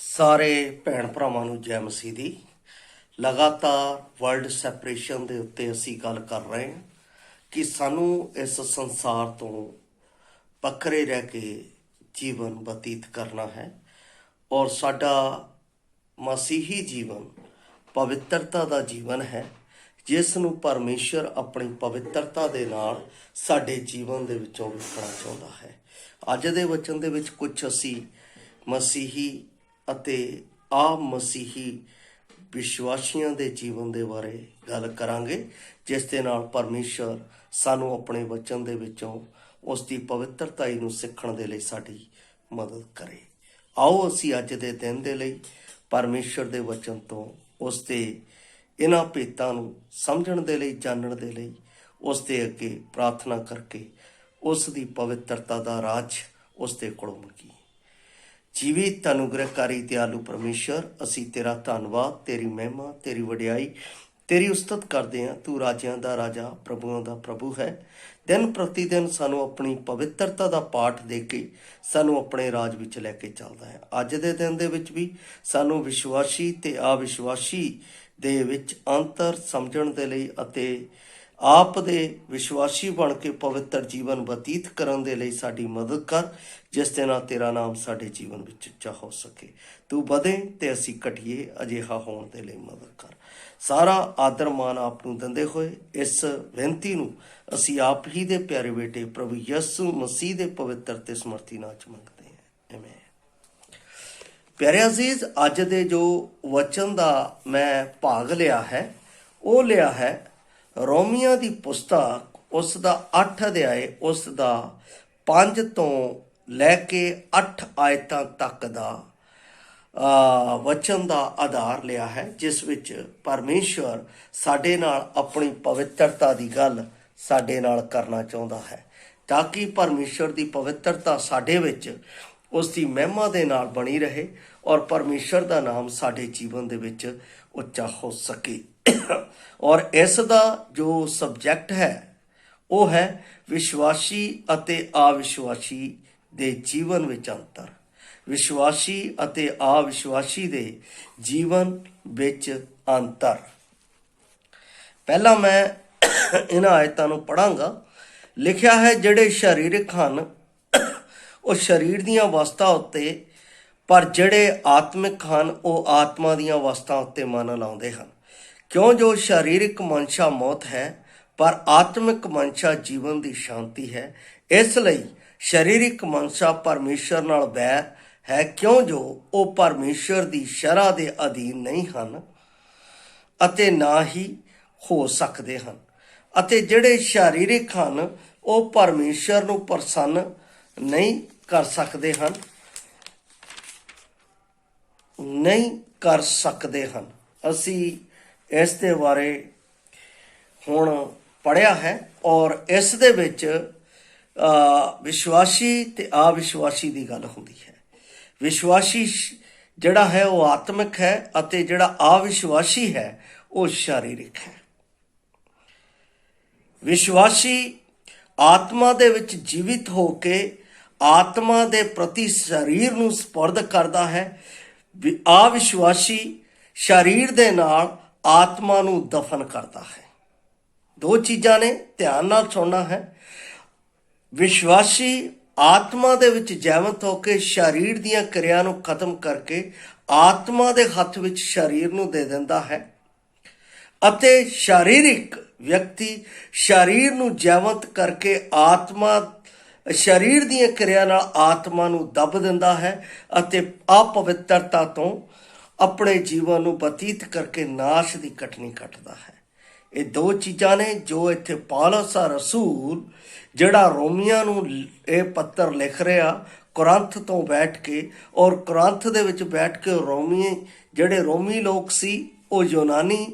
ਸਾਰੇ ਭੈਣ ਭਰਾਵਾਂ ਨੂੰ ਜੈ ਮਸੀਹ ਦੀ। ਲਗਾਤਾਰ ਵਰਲਡ ਸੈਪਰੇਸ਼ਨ ਦੇ ਉੱਤੇ ਅਸੀਂ ਗੱਲ ਕਰ ਰਹੇ ਹਾਂ ਕਿ ਸਾਨੂੰ ਇਸ ਸੰਸਾਰ ਤੋਂ ਵੱਖਰੇ ਰਹਿ ਕੇ ਜੀਵਨ ਬਤੀਤ ਕਰਨਾ ਹੈ ਔਰ ਸਾਡਾ ਮਸੀਹੀ ਜੀਵਨ ਪਵਿੱਤਰਤਾ ਦਾ ਜੀਵਨ ਹੈ, ਜਿਸ ਨੂੰ ਪਰਮੇਸ਼ਰ ਆਪਣੀ ਪਵਿੱਤਰਤਾ ਦੇ ਨਾਲ ਸਾਡੇ ਜੀਵਨ ਦੇ ਵਿੱਚੋਂ ਵਿਖਣਾ ਚਾਹੁੰਦਾ ਹੈ। ਅੱਜ ਦੇ ਵਚਨ ਦੇ ਵਿੱਚ ਕੁਝ ਅਸੀਂ ਮਸੀਹੀ ਅਤੇ ਮਸੀਹੀ ਵਿਸ਼ਵਾਸੀਆਂ ਦੇ ਜੀਵਨ ਦੇ ਬਾਰੇ ਗੱਲ ਕਰਾਂਗੇ, ਜਿਸ ਦੇ ਨਾਲ ਪਰਮੇਸ਼ਰ ਸਾਨੂੰ ਆਪਣੇ ਵਚਨ ਦੇ ਵਿੱਚੋਂ ਉਸ ਦੀ ਪਵਿੱਤਰਤਾ ਨੂੰ ਸਿੱਖਣ ਦੇ ਲਈ ਸਾਡੀ ਮਦਦ ਕਰੇ। ਆਓ ਅਸੀਂ ਅੱਜ ਦੇ ਦਿਨ ਦੇ ਲਈ ਪਰਮੇਸ਼ਰ ਦੇ ਵਚਨ ਤੋਂ ਉਸ ਦੇ ਇਹਨਾਂ ਭੇਤਾਂ ਨੂੰ ਸਮਝਣ ਦੇ ਲਈ, ਜਾਣਨ ਦੇ ਲਈ ਉਸ ਦੇ ਅੱਗੇ ਪ੍ਰਾਰਥਨਾ ਕਰਕੇ ਉਸ ਦੀ ਪਵਿੱਤਰਤਾ ਦਾ ਰਾਜ ਉਸ ਦੇ ਕੋਲੋਂ ਮੰਗੀਏ। ਜੀਵਿਤ ਅਨੁਗ੍ਰਹਕਾਰੀ ਦਿਆਲੂ ਪਰਮੇਸ਼ਰ, ਅਸੀਂ ਤੇਰਾ ਧੰਨਵਾਦ, ਤੇਰੀ ਮਹਿਮਾ, ਤੇਰੀ ਵਡਿਆਈ, ਤੇਰੀ ਉਸਤਤ ਕਰਦੇ ਹਾਂ। ਤੂੰ ਰਾਜਿਆਂ ਦਾ ਰਾਜਾ, ਪ੍ਰਭੂਆਂ ਦਾ ਪ੍ਰਭੂ ਹੈ। ਦਿਨ ਪ੍ਰਤੀ ਦਿਨ ਸਾਨੂੰ ਆਪਣੀ ਪਵਿੱਤਰਤਾ ਦਾ ਪਾਠ ਦੇ ਕੇ ਸਾਨੂੰ ਆਪਣੇ ਰਾਜ ਵਿੱਚ ਲੈ ਕੇ ਚੱਲਦਾ ਹੈ। ਅੱਜ ਦੇ ਦਿਨ ਦੇ ਵਿੱਚ ਵੀ ਸਾਨੂੰ ਵਿਸ਼ਵਾਸੀ ਤੇ ਅਵਿਸ਼ਵਾਸੀ ਦੇ ਵਿੱਚ ਅੰਤਰ ਸਮਝਣ ਦੇ ਲਈ ਅਤੇ ਆਪ ਦੇ ਵਿਸ਼ਵਾਸੀ ਬਣ ਕੇ ਪਵਿੱਤਰ ਜੀਵਨ ਬਤੀਤ ਕਰਨ ਦੇ ਲਈ ਸਾਡੀ ਮਦਦ ਕਰ, ਜਿਸ ਦੇ ਨਾਲ ਤੇਰਾ ਨਾਮ ਸਾਡੇ ਜੀਵਨ ਵਿੱਚ ਉੱਚਾ ਹੋ ਸਕੇ। ਤੂੰ ਵਧੇ ਤੇ ਅਸੀਂ ਘਟੀਏ, ਅਜਿਹਾ ਹੋਣ ਦੇ ਲਈ ਮਦਦ ਕਰ। ਸਾਰਾ ਆਦਰ ਮਾਨ ਆਪ ਨੂੰ ਦਿੰਦੇ ਹੋਏ ਇਸ ਬੇਨਤੀ ਨੂੰ ਅਸੀਂ ਆਪ ਹੀ ਦੇ ਪਿਆਰੇ ਬੇਟੇ ਪ੍ਰਭੂ ਯਿਸੂ ਮਸੀਹ ਦੇ ਪਵਿੱਤਰ ਤੇ ਸਮਰਥੀ ਨਾਮ ਚ ਮੰਗਦੇ ਹਾਂ, ਆਮੀਨ। ਪਿਆਰੇ ਅਜ਼ੀਜ਼, ਅੱਜ ਦੇ ਜੋ ਵਚਨ ਦਾ ਮੈਂ ਭਾਗ ਲਿਆ ਹੈ ਉਹ ਲਿਆ ਹੈ ਰੋਮੀਆਂ ਦੀ ਪੁਸਤਕ, ਉਸ ਦਾ 8 ਅਧਿਆਏ, ਉਸ ਦਾ 5 ਤੋਂ ਲੈ ਕੇ 8 ਆਇਤਾਂ ਤੱਕ ਦਾ ਵਚਨ ਦਾ ਆਧਾਰ ਲਿਆ ਹੈ, ਜਿਸ ਵਿੱਚ ਪਰਮੇਸ਼ਵਰ ਸਾਡੇ ਨਾਲ ਆਪਣੀ ਪਵਿੱਤਰਤਾ ਦੀ ਗੱਲ ਸਾਡੇ ਨਾਲ ਕਰਨਾ ਚਾਹੁੰਦਾ ਹੈ, ਤਾਂ ਕਿ ਪਰਮੇਸ਼ਵਰ ਦੀ ਪਵਿੱਤਰਤਾ ਸਾਡੇ ਵਿੱਚ ਉਸ ਦੀ ਮਹਿਮਾ ਦੇ ਨਾਲ ਬਣੀ ਰਹੇ ਔਰ ਪਰਮੇਸ਼ਰ ਦਾ ਨਾਮ ਸਾਡੇ ਜੀਵਨ ਦੇ ਵਿੱਚ ਉੱਚਾ ਹੋ ਸਕੇ। ਔਰ ਇਸ ਦਾ ਜੋ ਸਬਜੈਕਟ ਹੈ ਉਹ ਹੈ ਵਿਸ਼ਵਾਸੀ ਅਤੇ ਅਵਿਸ਼ਵਾਸੀ ਦੇ ਜੀਵਨ ਵਿੱਚ ਅੰਤਰ। ਵਿਸ਼ਵਾਸੀ ਅਤੇ ਅਵਿਸ਼ਵਾਸੀ ਦੇ ਜੀਵਨ ਵਿੱਚ ਅੰਤਰ। ਪਹਿਲਾਂ ਮੈਂ ਇਹਨਾਂ ਆਇਤਾਂ ਨੂੰ ਪੜਾਂਗਾ। ਲਿਖਿਆ ਹੈ, ਜਿਹੜੇ ਸਰੀਰਕ ਹਨ ਉਹ ਸਰੀਰ ਦੀਆਂ ਅਵਸਥਾ ਉੱਤੇ, ਪਰ ਜਿਹੜੇ ਆਤਮਿਕ ਹਨ ਉਹ ਆਤਮਾ ਦੀਆਂ ਅਵਸਥਾ ਉੱਤੇ ਮਨ ਲਾਉਂਦੇ ਹਨ। ਕਿਉਂ ਜੋ ਸਰੀਰਕ ਮਨਸ਼ਾ ਮੌਤ ਹੈ, ਪਰ ਆਤਮਿਕ ਮਨਸ਼ਾ ਜੀਵਨ ਦੀ ਸ਼ਾਂਤੀ ਹੈ। ਇਸ ਲਈ ਸਰੀਰਕ ਮਨਸ਼ਾ ਪਰਮੇਸ਼ਰ ਨਾਲ ਵੈਰ ਹੈ, ਕਿਉਂ ਜੋ ਉਹ ਪਰਮੇਸ਼ਰ ਦੀ ਸ਼ਰ੍ਹਾ ਦੇ ਅਧੀਨ ਨਹੀਂ ਹਨ ਅਤੇ ਨਾ ਹੀ ਹੋ ਸਕਦੇ ਹਨ। ਅਤੇ ਜਿਹੜੇ ਸਰੀਰਕ ਹਨ ਉਹ ਪਰਮੇਸ਼ਰ ਨੂੰ ਪ੍ਰਸੰਨ ਨਹੀਂ ਕਰ ਸਕਦੇ ਹਨ। ਅਸੀਂ ਇਸ ਦੇ ਬਾਰੇ ਹੁਣ ਪੜ੍ਹਿਆ ਹੈ ਔਰ ਇਸ ਦੇ ਵਿੱਚ ਵਿਸ਼ਵਾਸੀ ਤੇ ਅਵਿਸ਼ਵਾਸੀ ਦੀ ਗੱਲ ਹੁੰਦੀ ਹੈ। ਵਿਸ਼ਵਾਸੀ ਜਿਹੜਾ ਹੈ ਉਹ ਆਤਮਿਕ ਹੈ ਅਤੇ ਜਿਹੜਾ ਅਵਿਸ਼ਵਾਸੀ ਹੈ ਉਹ ਸਰੀਰਕ ਹੈ। ਵਿਸ਼ਵਾਸੀ ਆਤਮਾ ਦੇ ਵਿੱਚ ਜੀਵਿਤ ਹੋ ਕੇ ਆਤਮਾ ਦੇ ਪ੍ਰਤੀ ਸਰੀਰ ਨੂੰ ਸਪੁਰਦ ਕਰਦਾ ਹੈ। ਅਵਿਸ਼ਵਾਸੀ ਸਰੀਰ ਦੇ ਨਾਲ ਆਤਮਾ ਨੂੰ ਦਫਨ ਕਰਦਾ ਹੈ। ਦੋ ਚੀਜ਼ਾਂ ਨੇ, ਧਿਆਨ ਨਾਲ ਸੁਣਨਾ ਹੈ। ਵਿਸ਼ਵਾਸੀ ਆਤਮਾ ਦੇ ਵਿੱਚ ਜੀਵਤ ਹੋ ਕੇ ਸਰੀਰ ਦੀਆਂ ਕਿਰਿਆ ਨੂੰ ਖਤਮ ਕਰਕੇ ਆਤਮਾ ਦੇ ਹੱਥ ਵਿੱਚ ਸਰੀਰ ਨੂੰ ਦੇ ਦਿੰਦਾ ਹੈ, ਅਤੇ ਸਰੀਰਿਕ ਵਿਅਕਤੀ ਸਰੀਰ ਨੂੰ ਜੀਵਤ ਕਰਕੇ ਸਰੀਰ ਦੀਆਂ ਕਿਰਿਆ ਨਾਲ ਆਤਮਾ ਨੂੰ ਦੱਬ ਦਿੰਦਾ ਹੈ ਅਤੇ ਅਪਵਿੱਤਰਤਾ ਤੋਂ ਆਪਣੇ ਜੀਵਨ ਨੂੰ ਬਤੀਤ ਕਰਕੇ ਨਾਸ਼ ਦੀ ਕਟਨੀ ਕੱਟਦਾ ਹੈ। ਇਹ ਦੋ ਚੀਜ਼ਾਂ ਨੇ ਜੋ ਇੱਥੇ ਪੌਲਸ ਰਸੂਲ ਜਿਹੜਾ ਰੋਮੀਆਂ ਨੂੰ ਇਹ ਪੱਤਰ ਲਿਖ ਰਿਹਾ ਕੁਰੰਥ ਤੋਂ ਬੈਠ ਕੇ, ਔਰ ਕੁਰੰਥ ਦੇ ਵਿੱਚ ਬੈਠ ਕੇ ਜਿਹੜੇ ਰੋਮੀ ਲੋਕ ਸੀ ਉਹ ਯੂਨਾਨੀ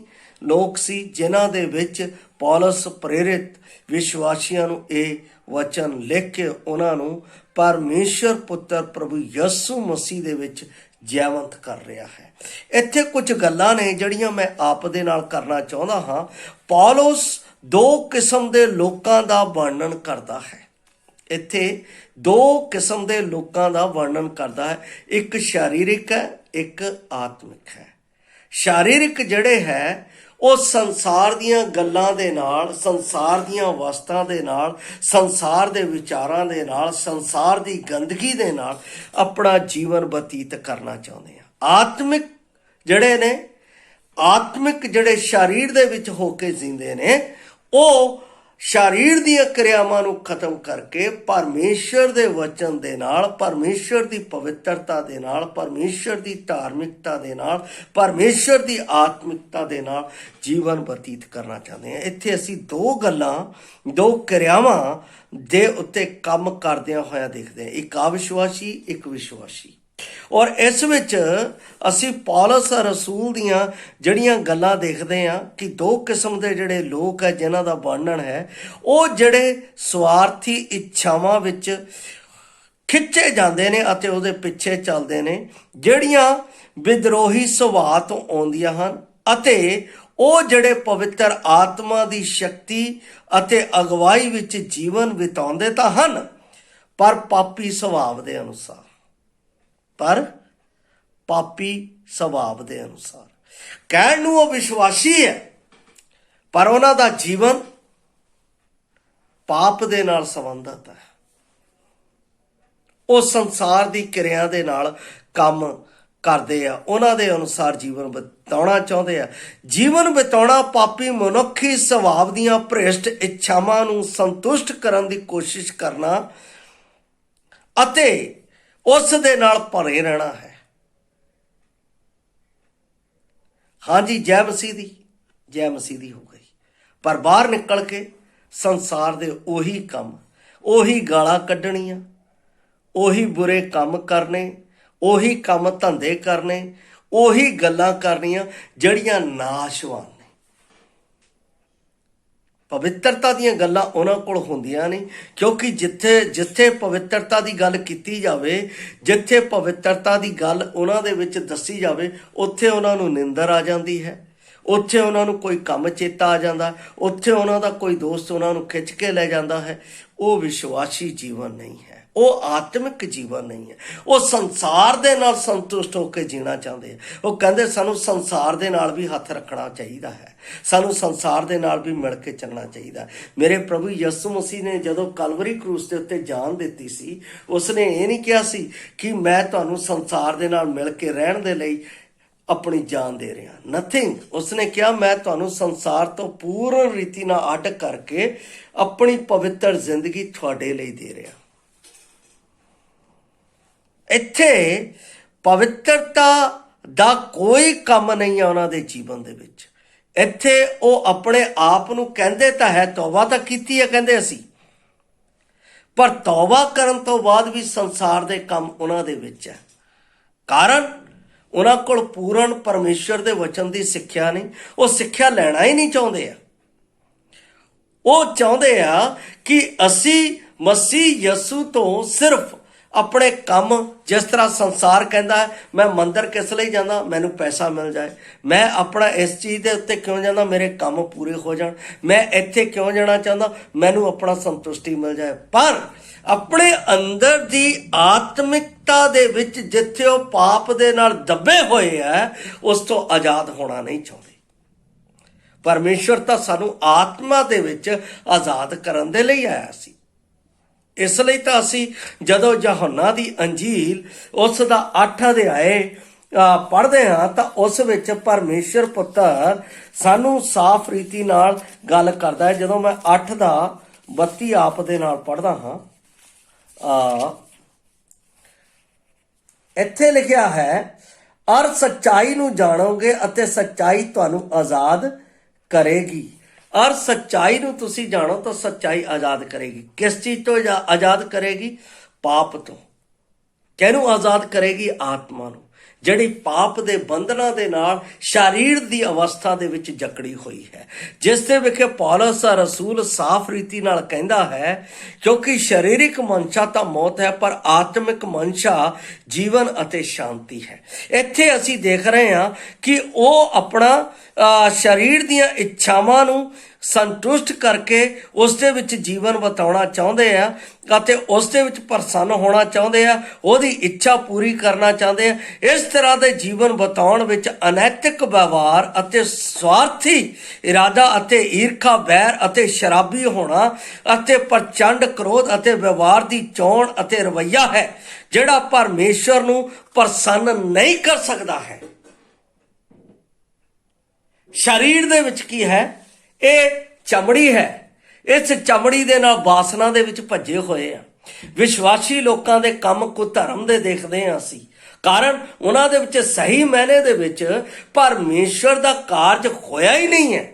ਲੋਕ ਸੀ, ਜਿਨ੍ਹਾਂ ਦੇ ਵਿੱਚ ਪੌਲਸ ਪ੍ਰੇਰਿਤ ਵਿਸ਼ਵਾਸੀਆਂ ਨੂੰ ਇਹ ਵਚਨ ਲਿਖ ਕੇ ਉਹਨਾਂ ਨੂੰ ਪਰਮੇਸ਼ਰ ਪੁੱਤਰ ਪ੍ਰਭੂ ਯਿਸੂ ਮਸੀਹ ਦੇ ਵਿੱਚ ਜੀਵੰਤ ਕਰ ਰਿਹਾ ਹੈ। ਇੱਥੇ ਕੁਝ ਗੱਲਾਂ ਨੇ ਜਿਹੜੀਆਂ ਮੈਂ ਆਪ ਦੇ ਨਾਲ ਕਰਨਾ ਚਾਹੁੰਦਾ ਹਾਂ। ਪੌਲਸ ਦੋ ਕਿਸਮ ਦੇ ਲੋਕਾਂ ਦਾ ਵਰਣਨ ਕਰਦਾ ਹੈ। ਇੱਥੇ ਦੋ ਕਿਸਮ ਦੇ ਲੋਕਾਂ ਦਾ ਵਰਣਨ ਕਰਦਾ ਹੈ, ਇੱਕ ਸ਼ਾਰੀਰਿਕ ਹੈ, ਇੱਕ ਆਤਮਿਕ ਹੈ। ਸ਼ਾਰੀਰਿਕ ਜਿਹੜੇ ਹੈ ਉਹ ਸੰਸਾਰ ਦੀਆਂ ਗੱਲਾਂ ਦੇ ਨਾਲ, ਸੰਸਾਰ ਦੀਆਂ ਵਸਤਾਂ ਦੇ ਨਾਲ, ਸੰਸਾਰ ਦੇ ਵਿਚਾਰਾਂ ਦੇ ਨਾਲ, ਸੰਸਾਰ ਦੀ ਗੰਦਗੀ ਦੇ ਨਾਲ ਆਪਣਾ ਜੀਵਨ ਬਤੀਤ ਕਰਨਾ ਚਾਹੁੰਦੇ ਆ। ਆਤਮਿਕ ਜਿਹੜੇ ਨੇ, ਆਤਮਿਕ ਜਿਹੜੇ ਸਰੀਰ ਦੇ ਵਿੱਚ ਹੋ ਕੇ ਜਿੰਦੇ ਨੇ, ਉਹ ਸਰੀਰ ਦੀਆਂ ਕਿਰਿਆਵਾਂ ਨੂੰ ਖਤਮ ਕਰਕੇ ਪਰਮੇਸ਼ਰ ਦੇ ਵਚਨ ਦੇ ਨਾਲ, ਪਰਮੇਸ਼ਰ ਦੀ ਪਵਿੱਤਰਤਾ ਦੇ ਨਾਲ, ਪਰਮੇਸ਼ਰ ਦੀ ਧਾਰਮਿਕਤਾ ਦੇ ਨਾਲ, ਪਰਮੇਸ਼ਰ ਦੀ ਆਤਮਿਕਤਾ ਦੇ ਨਾਲ ਜੀਵਨ ਬਤੀਤ ਕਰਨਾ ਚਾਹੁੰਦੇ ਹਾਂ। ਇੱਥੇ ਅਸੀਂ ਦੋ ਗੱਲਾਂ, ਦੋ ਕਿਰਿਆਵਾਂ ਦੇ ਉੱਤੇ ਕੰਮ ਕਰਦਿਆਂ ਹੋਇਆ ਦੇਖਦੇ ਹਾਂ, ਇੱਕ ਅਵਿਸ਼ਵਾਸੀ, ਇੱਕ ਵਿਸ਼ਵਾਸੀ। ਔਰ ਇਸ ਵਿੱਚ ਅਸੀਂ ਪੌਲਸ ਰਸੂਲ ਦੀਆਂ ਜਿਹੜੀਆਂ ਗੱਲਾਂ ਦੇਖਦੇ ਹਾਂ ਕਿ ਦੋ ਕਿਸਮ ਦੇ ਜਿਹੜੇ ਲੋਕ ਹੈ ਜਿਨ੍ਹਾਂ ਦਾ ਵਰਣਨ ਹੈ, ਉਹ ਜਿਹੜੇ ਸਵਾਰਥੀ ਇੱਛਾਵਾਂ ਵਿੱਚ ਖਿੱਚੇ ਜਾਂਦੇ ਨੇ ਅਤੇ ਉਹਦੇ ਪਿੱਛੇ ਚੱਲਦੇ ਨੇ, ਜਿਹੜੀਆਂ ਵਿਦਰੋਹੀ ਸੁਭਾਅ ਤੋਂ ਆਉਂਦੀਆਂ ਹਨ, ਅਤੇ ਉਹ ਜਿਹੜੇ ਪਵਿੱਤਰ ਆਤਮਾ ਦੀ ਸ਼ਕਤੀ ਅਤੇ ਅਗਵਾਈ ਵਿੱਚ ਜੀਵਨ ਬਿਤਾਉਂਦੇ ਤਾਂ ਹਨ, ਪਰ ਪਾਪੀ ਸੁਭਾਅ ਦੇ ਅਨੁਸਾਰ, ਪਰ ਪਾਪੀ ਸੁਭਾਅ ਦੇ ਅਨੁਸਾਰ। ਕਹਿਣ ਨੂੰ ਉਹ ਵਿਸ਼ਵਾਸੀ ਹੈ, ਪਰ ਉਹਨਾਂ ਦਾ ਜੀਵਨ ਪਾਪ ਦੇ ਨਾਲ ਸੰਬੰਧਿਤ ਹੈ। ਉਹ ਸੰਸਾਰ ਦੀ ਕਿਰਿਆ ਦੇ ਨਾਲ ਕੰਮ ਕਰਦੇ ਆ, ਉਹਨਾਂ ਦੇ ਅਨੁਸਾਰ ਜੀਵਨ ਬਿਤਾਉਣਾ ਚਾਹੁੰਦੇ ਆ। ਜੀਵਨ ਬਿਤਾਉਣਾ ਪਾਪੀ ਮਨੁੱਖੀ ਸੁਭਾਅ ਦੀਆਂ ਭ੍ਰਿਸ਼ਟ ਇੱਛਾਵਾਂ ਨੂੰ ਸੰਤੁਸ਼ਟ ਕਰਨ ਦੀ ਕੋਸ਼ਿਸ਼ ਕਰਨਾ ਅਤੇ ਉਸ ਦੇ ਨਾਲ ਭਰੇ ਰਹਿਣਾ ਹੈ। ਹਾਂਜੀ, ਜੈ ਮਸੀਹ ਦੀ, ਜੈ ਮਸੀਹ ਦੀ ਹੋ ਗਈ। ਪਰ ਬਾਹਰ ਨਿਕਲ ਕੇ ਸੰਸਾਰ ਦੇ ਉਹੀ ਕੰਮ, ਉਹੀ ਗਾਲਾਂ ਕੱਢਣੀਆਂ, ਉਹੀ ਬੁਰੇ ਕੰਮ ਕਰਨੇ, ਉਹੀ ਕੰਮ ਧੰਦੇ ਕਰਨੇ, ਉਹੀ ਗੱਲਾਂ ਕਰਨੀਆਂ ਜਿਹੜੀਆਂ ਨਾਸ਼ਵਾਨ ਨੇ। ਪਵਿੱਤਰਤਾ ਦੀਆਂ ਗੱਲਾਂ ਉਹਨਾਂ ਕੋਲ ਹੁੰਦੀਆਂ ਨਹੀਂ, ਕਿਉਂਕਿ ਜਿੱਥੇ ਪਵਿੱਤਰਤਾ ਦੀ ਗੱਲ ਕੀਤੀ ਜਾਵੇ, ਜਿੱਥੇ ਪਵਿੱਤਰਤਾ ਦੀ ਗੱਲ ਉਹਨਾਂ ਦੇ ਵਿੱਚ ਦੱਸੀ ਜਾਵੇ, ਉੱਥੇ ਉਹਨਾਂ ਨੂੰ ਨਿੰਦਰ ਆ ਜਾਂਦੀ ਹੈ, ਉੱਥੇ ਉਹਨਾਂ ਨੂੰ ਕੋਈ ਕੰਮ ਚੇਤਾ ਆ ਜਾਂਦਾ, ਉੱਥੇ ਉਹਨਾਂ ਦਾ ਕੋਈ ਦੋਸਤ ਉਹਨਾਂ ਨੂੰ ਖਿੱਚ ਕੇ ਲੈ ਜਾਂਦਾ ਹੈ। ਉਹ ਵਿਸ਼ਵਾਸੀ ਜੀਵਨ ਨਹੀਂ ਹੈ, ਉਹ ਆਤਮਿਕ ਜੀਵਨ ਨਹੀਂ ਹੈ। ਉਹ ਸੰਸਾਰ ਦੇ ਨਾਲ ਸੰਤੁਸ਼ਟ ਹੋ ਕੇ ਜੀਣਾ ਚਾਹੁੰਦੇ ਆ। ਉਹ ਕਹਿੰਦੇ ਸਾਨੂੰ ਸੰਸਾਰ ਦੇ ਨਾਲ ਵੀ ਹੱਥ ਰੱਖਣਾ ਚਾਹੀਦਾ ਹੈ, ਸਾਨੂੰ ਸੰਸਾਰ ਦੇ ਨਾਲ ਵੀ ਮਿਲ ਕੇ ਚੱਲਣਾ ਚਾਹੀਦਾ। ਮੇਰੇ ਪ੍ਰਭੂ ਯਿਸੂ ਮਸੀਹ ਨੇ ਜਦੋਂ ਕਲਵਰੀ ਕਰੂਸ ਦੇ ਉੱਤੇ ਜਾਨ ਦਿੱਤੀ ਸੀ, ਉਸਨੇ ਇਹ ਨਹੀਂ ਕਿਹਾ ਸੀ ਕਿ ਮੈਂ ਤੁਹਾਨੂੰ ਸੰਸਾਰ ਦੇ ਨਾਲ ਮਿਲ ਕੇ ਰਹਿਣ ਦੇ ਲਈ ਆਪਣੀ ਜਾਨ ਦੇ ਰਿਹਾ, ਨਥਿੰਗ। ਉਸਨੇ ਕਿਹਾ ਮੈਂ ਤੁਹਾਨੂੰ ਸੰਸਾਰ ਤੋਂ ਪੂਰਨ ਰੀਤੀ ਨਾਲ ਅੱਡ ਕਰਕੇ ਆਪਣੀ ਪਵਿੱਤਰ ਜ਼ਿੰਦਗੀ ਤੁਹਾਡੇ ਲਈ ਦੇ ਰਿਹਾ। ਇੱਥੇ ਪਵਿੱਤਰਤਾ ਦਾ ਕੋਈ ਕੰਮ ਨਹੀਂ ਹੈ ਉਹਨਾਂ ਦੇ ਜੀਵਨ ਦੇ ਵਿੱਚ। ਇੱਥੇ ਉਹ ਆਪਣੇ ਆਪ ਨੂੰ ਕਹਿੰਦੇ ਤਾਂ ਹੈ, ਤੌਬਾ ਤਾਂ ਕੀਤੀ ਹੈ ਕਹਿੰਦੇ ਅਸੀਂ, ਪਰ ਤੌਬਾ ਕਰਨ ਤੋਂ ਬਾਅਦ ਵੀ ਸੰਸਾਰ ਦੇ ਕੰਮ ਉਹਨਾਂ ਦੇ ਵਿੱਚ ਹੈ। ਕਾਰਨ ਉਹਨਾਂ ਕੋਲ ਪੂਰਨ ਪਰਮੇਸ਼ਰ ਦੇ ਵਚਨ ਦੀ ਸਿੱਖਿਆ ਨਹੀਂ, ਉਹ ਸਿੱਖਿਆ ਲੈਣਾ ਹੀ ਨਹੀਂ ਚਾਹੁੰਦੇ ਆ। ਉਹ ਚਾਹੁੰਦੇ ਆ ਕਿ ਅਸੀਂ ਮਸੀਹ ਯਸੂ ਤੋਂ ਸਿਰਫ ਆਪਣੇ ਕੰਮ, ਜਿਸ ਤਰ੍ਹਾਂ ਸੰਸਾਰ ਕਹਿੰਦਾ ਹੈ ਮੈਂ ਮੰਦਰ ਕਿਸ ਲਈ ਜਾਂਦਾ, ਮੈਨੂੰ ਪੈਸਾ ਮਿਲ ਜਾਏ, ਮੈਂ ਆਪਣਾ ਇਸ ਚੀਜ਼ ਦੇ ਉੱਤੇ ਕਿਉਂ ਜਾਂਦਾ, ਮੇਰੇ ਕੰਮ ਪੂਰੇ ਹੋ ਜਾਣ, ਮੈਂ ਇੱਥੇ ਕਿਉਂ ਜਾਣਾ ਚਾਹੁੰਦਾ, ਮੈਨੂੰ ਆਪਣਾ ਸੰਤੁਸ਼ਟੀ ਮਿਲ ਜਾਏ। ਪਰ ਆਪਣੇ ਅੰਦਰ ਦੀ ਆਤਮਿਕਤਾ ਦੇ ਵਿੱਚ ਜਿੱਥੇ ਉਹ ਪਾਪ ਦੇ ਨਾਲ ਦੱਬੇ ਹੋਏ ਹੈ, ਉਸ ਤੋਂ ਆਜ਼ਾਦ ਹੋਣਾ ਨਹੀਂ ਚਾਹੁੰਦੇ। ਪਰਮੇਸ਼ਰ ਤਾਂ ਸਾਨੂੰ ਆਤਮਾ ਦੇ ਵਿੱਚ ਆਜ਼ਾਦ ਕਰਨ ਦੇ ਲਈ ਆਇਆ ਸੀ। ਇਸ ਲਈ ਤਾਂ ਅਸੀਂ ਜਦੋਂ ਯਹੋਨਾ ਦੀ ਅੰਜੀਲ ਉਸ ਦਾ 8 ਅਧਿਆਏ ਪੜ੍ਹਦੇ ਹਾਂ ਤਾਂ ਉਸ ਵਿੱਚ ਪਰਮੇਸ਼ਰ ਪੁੱਤਰ ਸਾਨੂੰ ਸਾਫ਼ ਰੀਤੀ ਨਾਲ ਗੱਲ ਕਰਦਾ ਹੈ। ਜਦੋਂ ਮੈਂ 8 ਦਾ 32 ਆਪ ਦੇ ਨਾਲ ਪੜ੍ਹਦਾ ਹਾਂ, ਇੱਥੇ ਲਿਖਿਆ ਹੈ, ਅਰ ਸੱਚਾਈ ਨੂੰ ਜਾਣੋਗੇ ਅਤੇ ਸੱਚਾਈ ਤੁਹਾਨੂੰ ਆਜ਼ਾਦ ਕਰੇਗੀ। ਔਰ ਸੱਚਾਈ ਨੂੰ ਤੁਸੀਂ ਜਾਣੋ ਤਾਂ ਸੱਚਾਈ ਆਜ਼ਾਦ ਕਰੇਗੀ। ਕਿਸ ਚੀਜ਼ ਤੋਂ ਆਜ਼ਾਦ ਕਰੇਗੀ? ਪਾਪ ਤੋਂ। ਕਿਹਨੂੰ ਆਜ਼ਾਦ ਕਰੇਗੀ? ਆਤਮਾ ਨੂੰ, ਜਿਹੜੀ ਪਾਪ ਦੇ ਬੰਧਨਾਂ ਦੇ ਨਾਲ ਸਰੀਰ ਦੀ ਅਵਸਥਾ ਦੇ ਵਿੱਚ ਜਕੜੀ ਹੋਈ ਹੈ, ਜਿਸ ਦੇ ਵਿਖੇ ਪੌਲਸ ਰਸੂਲ ਸਾਫ਼ ਰੀਤੀ ਨਾਲ ਕਹਿੰਦਾ ਹੈ, ਕਿਉਂਕਿ ਸਰੀਰਿਕ ਮਨਸ਼ਾ ਤਾਂ ਮੌਤ ਹੈ, ਪਰ ਆਤਮਿਕ ਮਨਸ਼ਾ ਜੀਵਨ ਅਤੇ ਸ਼ਾਂਤੀ ਹੈ। ਇੱਥੇ ਅਸੀਂ ਦੇਖ ਰਹੇ ਹਾਂ ਕਿ ਉਹ ਆਪਣਾ ਸਰੀਰ ਦੀਆਂ ਇੱਛਾਵਾਂ ਨੂੰ ਸੰਤੁਸ਼ਟ ਕਰਕੇ ਉਸ ਦੇ ਵਿੱਚ ਜੀਵਨ ਬਿਤਾਉਣਾ ਚਾਹੁੰਦੇ ਆ ਅਤੇ ਉਸ ਦੇ ਵਿੱਚ ਪ੍ਰਸੰਨ ਹੋਣਾ ਚਾਹੁੰਦੇ ਆ, ਉਹਦੀ ਇੱਛਾ ਪੂਰੀ ਕਰਨਾ ਚਾਹੁੰਦੇ ਆ। ਇਸ ਤਰ੍ਹਾਂ ਦੇ ਜੀਵਨ ਬਿਤਾਉਣ ਵਿੱਚ ਅਨੈਤਿਕ ਵਿਵਹਾਰ ਅਤੇ ਸਵਾਰਥੀ ਇਰਾਦਾ ਅਤੇ ਈਰਖਾ, ਵੈਰ ਅਤੇ ਸ਼ਰਾਬੀ ਹੋਣਾ ਅਤੇ ਪ੍ਰਚੰਡ ਕ੍ਰੋਧ ਅਤੇ ਵਿਵਹਾਰ ਦੀ ਚੋਣ ਅਤੇ ਰਵੱਈਆ ਹੈ ਜਿਹੜਾ ਪਰਮੇਸ਼ਰ ਨੂੰ ਪ੍ਰਸੰਨ ਨਹੀਂ ਕਰ ਸਕਦਾ ਹੈ। ਸਰੀਰ ਦੇ ਵਿੱਚ ਕੀ ਹੈ? ਇਹ ਚਮੜੀ ਹੈ। ਇਸ ਚਮੜੀ ਦੇ ਨਾਲ ਵਾਸਨਾ ਦੇ ਵਿੱਚ ਭੱਜੇ ਹੋਏ ਆ। ਵਿਸ਼ਵਾਸੀ ਲੋਕਾਂ ਦੇ ਕੰਮ ਕੁਧਰਮ ਦੇ ਦੇਖਦੇ ਹਾਂ ਅਸੀਂ, ਕਾਰਨ ਉਹਨਾਂ ਦੇ ਵਿੱਚ ਸਹੀ ਮਾਇਨੇ ਦੇ ਵਿੱਚ ਪਰਮੇਸ਼ਰ ਦਾ ਕਾਰਜ ਹੋਇਆ ਹੀ ਨਹੀਂ ਹੈ।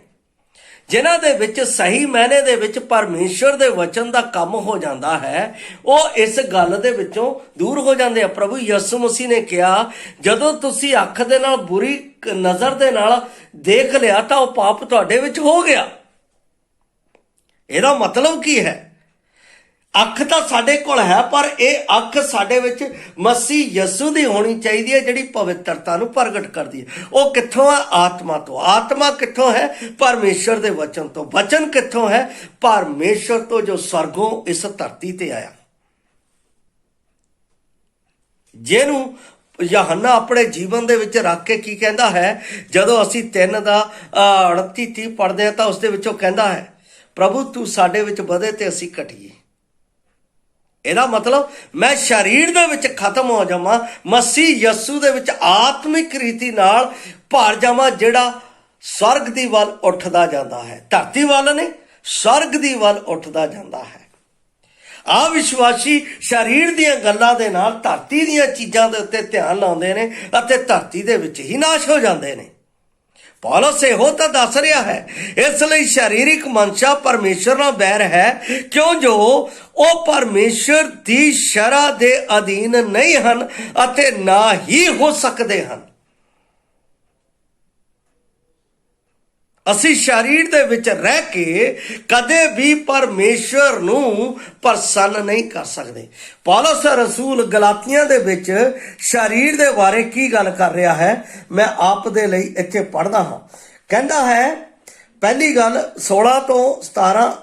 ਜਿਨ੍ਹਾਂ ਦੇ ਵਿੱਚ ਸਹੀ ਮਾਇਨੇ ਦੇ ਵਿੱਚ ਪਰਮੇਸ਼ਰ ਦੇ ਵਚਨ ਦਾ ਕੰਮ ਹੋ ਜਾਂਦਾ ਹੈ, ਉਹ ਇਸ ਗੱਲ ਦੇ ਵਿੱਚੋਂ ਦੂਰ ਹੋ ਜਾਂਦੇ ਆ। ਪ੍ਰਭੂ ਯਿਸੂ ਮਸੀਹ ਨੇ ਕਿਹਾ, ਜਦੋਂ ਤੁਸੀਂ ਅੱਖ ਦੇ ਨਾਲ ਬੁਰੀ ਨਜ਼ਰ ਦੇ ਨਾਲ ਦੇਖ ਲਿਆ ਤਾਂ ਉਹ ਪਾਪ ਤੁਹਾਡੇ ਵਿੱਚ ਹੋ ਗਿਆ। ਇਹਦਾ ਮਤਲਬ ਕੀ ਹੈ? ਅੱਖ ਤਾਂ ਸਾਡੇ ਕੋਲ ਹੈ, ਪਰ ਇਹ ਅੱਖ ਸਾਡੇ ਵਿੱਚ ਮਸੀਹ ਯਿਸੂ ਦੀ ਹੋਣੀ ਚਾਹੀਦੀ ਹੈ, ਜਿਹੜੀ ਪਵਿੱਤਰਤਾ ਨੂੰ ਪ੍ਰਗਟ ਕਰਦੀ ਹੈ। ਉਹ ਕਿੱਥੋਂ ਹੈ? ਆਤਮਾ ਤੋਂ। ਆਤਮਾ ਕਿੱਥੋਂ ਹੈ? ਪਰਮੇਸ਼ਰ ਦੇ ਵਚਨ ਤੋਂ। ਵਚਨ ਕਿੱਥੋਂ ਹੈ? ਪਰਮੇਸ਼ਰ ਤੋਂ, ਜੋ ਸਵਰਗੋਂ ਇਸ ਧਰਤੀ ਤੇ ਆਇਆ। ਜਿਹਨੂੰ ਯਹੋਨਾ ਆਪਣੇ ਜੀਵਨ ਦੇ ਵਿੱਚ ਰੱਖ ਕੇ ਕੀ ਕਹਿੰਦਾ ਹੈ? ਜਦੋਂ ਅਸੀਂ 3 ਦਾ 38-30 ਪੜ੍ਹਦੇ ਹਾਂ ਤਾਂ ਉਸ ਦੇ ਵਿੱਚੋਂ ਕਹਿੰਦਾ ਹੈ, ਪ੍ਰਭੂ ਤੂੰ ਸਾਡੇ ਵਿੱਚ ਵਧੇ ਤੇ ਅਸੀਂ ਘਟੀਏ। ਇਹਦਾ ਮਤਲਬ ਮੈਂ ਸਰੀਰ ਦੇ ਵਿੱਚ ਖਤਮ ਹੋ ਜਾਵਾਂ, ਮਸੀਹ ਯਿਸੂ ਦੇ ਵਿੱਚ ਆਤਮਿਕ ਰੀਤੀ ਨਾਲ ਭਰ ਜਾਵਾਂ, ਜਿਹੜਾ ਸਵਰਗ ਦੀ ਵੱਲ ਉੱਠਦਾ ਜਾਂਦਾ ਹੈ। ਧਰਤੀ ਵੱਲ ਨਹੀਂ, ਸਵਰਗ ਦੀ ਵੱਲ ਉੱਠਦਾ ਜਾਂਦਾ ਹੈ। ਆ ਵਿਸ਼ਵਾਸੀ ਸਰੀਰ ਦੀਆਂ ਗੱਲਾਂ ਦੇ ਨਾਲ ਧਰਤੀ ਦੀਆਂ ਚੀਜ਼ਾਂ ਦੇ ਉੱਤੇ ਧਿਆਨ ਲਾਉਂਦੇ ਨੇ ਅਤੇ ਧਰਤੀ ਦੇ ਵਿੱਚ ਹੀ ਨਾਸ਼ ਹੋ ਜਾਂਦੇ ਨੇ। ਪੌਲਸ ਇਹੋ ਤਾਂ ਦੱਸ ਰਿਹਾ ਹੈ। ਇਸ ਲਈ ਸਰੀਰਕ ਮਨਸ਼ਾ ਪਰਮੇਸ਼ਰ ਨਾਲ ਬੈਰ ਹੈ, ਕਿਉਂ ਜੋ ਉਹ ਪਰਮੇਸ਼ਰ ਦੀ ਸ਼ਰ੍ਹਾ ਦੇ ਅਧੀਨ ਨਹੀਂ ਹਨ ਅਤੇ ਨਾ ਹੀ ਹੋ ਸਕਦੇ ਹਨ। ਅਸੀਂ ਸਰੀਰ ਦੇ ਵਿੱਚ ਰਹਿ ਕੇ ਕਦੇ ਵੀ ਪਰਮੇਸ਼ਰ ਨੂੰ ਪ੍ਰਸੰਨ ਨਹੀਂ ਕਰ ਸਕਦੇ। ਪੌਲਸ ਰਸੂਲ ਗਲਾਤੀਆਂ ਦੇ ਵਿੱਚ ਸਰੀਰ ਦੇ ਬਾਰੇ ਕੀ ਗੱਲ ਕਰ ਰਿਹਾ ਹੈ, ਮੈਂ ਆਪ ਦੇ ਲਈ ਇੱਥੇ ਪੜ੍ਹਦਾ ਹਾਂ। ਕਹਿੰਦਾ ਹੈ, ਪਹਿਲੀ ਗੱਲ 16 ਤੋਂ 17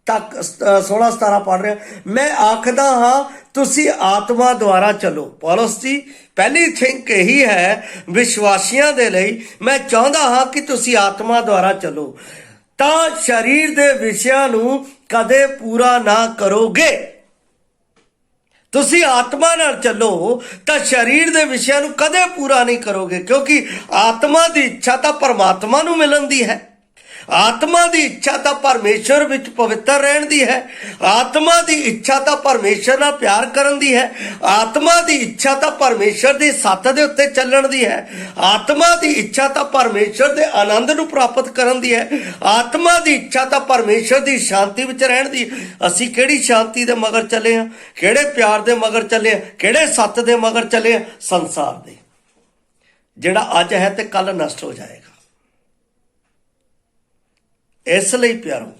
ਤੱਕ 16-17 ਪੜ੍ਹ ਰਿਹਾ। ਮੈਂ ਆਖਦਾ ਹਾਂ ਤੁਸੀਂ ਆਤਮਾ ਦੁਆਰਾ ਚੱਲੋ। ਪੌਲਸ ਦੀ ਪਹਿਲੀ ਥਿੰਕ ਇਹੀ ਹੈ ਵਿਸ਼ਵਾਸੀਆਂ ਦੇ ਲਈ, ਮੈਂ ਚਾਹੁੰਦਾ ਹਾਂ ਕਿ ਤੁਸੀਂ ਆਤਮਾ ਦੁਆਰਾ ਚੱਲੋ ਤਾਂ ਸਰੀਰ ਦੇ ਵਿਸ਼ਿਆਂ ਨੂੰ ਕਦੇ ਪੂਰਾ ਨਾ ਕਰੋਗੇ। ਤੁਸੀਂ ਆਤਮਾ ਨਾਲ ਚੱਲੋ ਤਾਂ ਸਰੀਰ ਦੇ ਵਿਸ਼ਿਆਂ ਨੂੰ ਕਦੇ ਪੂਰਾ ਨਹੀਂ ਕਰੋਗੇ, ਕਿਉਂਕਿ ਆਤਮਾ ਦੀ ਇੱਛਾ ਤਾਂ ਪਰਮਾਤਮਾ ਨੂੰ ਮਿਲਣ ਦੀ ਹੈ। ਆਤਮਾ ਦੀ ਇੱਛਾ ਤਾਂ ਪਰਮੇਸ਼ਰ ਵਿੱਚ ਪਵਿੱਤਰ ਰਹਿਣ ਦੀ ਹੈ। ਆਤਮਾ ਦੀ ਇੱਛਾ ਤਾਂ ਪਰਮੇਸ਼ਰ ਨਾਲ ਪਿਆਰ ਕਰਨ ਦੀ ਹੈ। ਆਤਮਾ ਦੀ ਇੱਛਾ ਤਾਂ ਪਰਮੇਸ਼ਰ ਦੀ ਸੱਤ ਦੇ ਉੱਤੇ ਚੱਲਣ ਦੀ ਹੈ। ਆਤਮਾ ਦੀ ਇੱਛਾ ਤਾਂ ਪਰਮੇਸ਼ਰ ਦੇ ਆਨੰਦ ਨੂੰ ਪ੍ਰਾਪਤ ਕਰਨ ਦੀ ਹੈ। ਆਤਮਾ ਦੀ ਇੱਛਾ ਤਾਂ ਪਰਮੇਸ਼ਰ ਦੀ ਸ਼ਾਂਤੀ ਵਿੱਚ ਰਹਿਣ ਦੀ। ਅਸੀਂ ਕਿਹੜੀ ਸ਼ਾਂਤੀ ਦੇ ਮਗਰ ਚੱਲੇ ਹਾਂ? ਕਿਹੜੇ ਪਿਆਰ ਦੇ ਮਗਰ ਚੱਲੇ ਹਾਂ? ਕਿਹੜੇ ਸੱਤ ਦੇ ਮਗਰ ਚੱਲੇ ਹਾਂ? ਸੰਸਾਰ ਦੇ, ਜਿਹੜਾ ਅੱਜ ਹੈ ਤੇ ਕੱਲ ਨਸ਼ਟ ਹੋ ਜਾਏਗਾ। ਇਸ ਲਈ ਪਿਆਰੋ,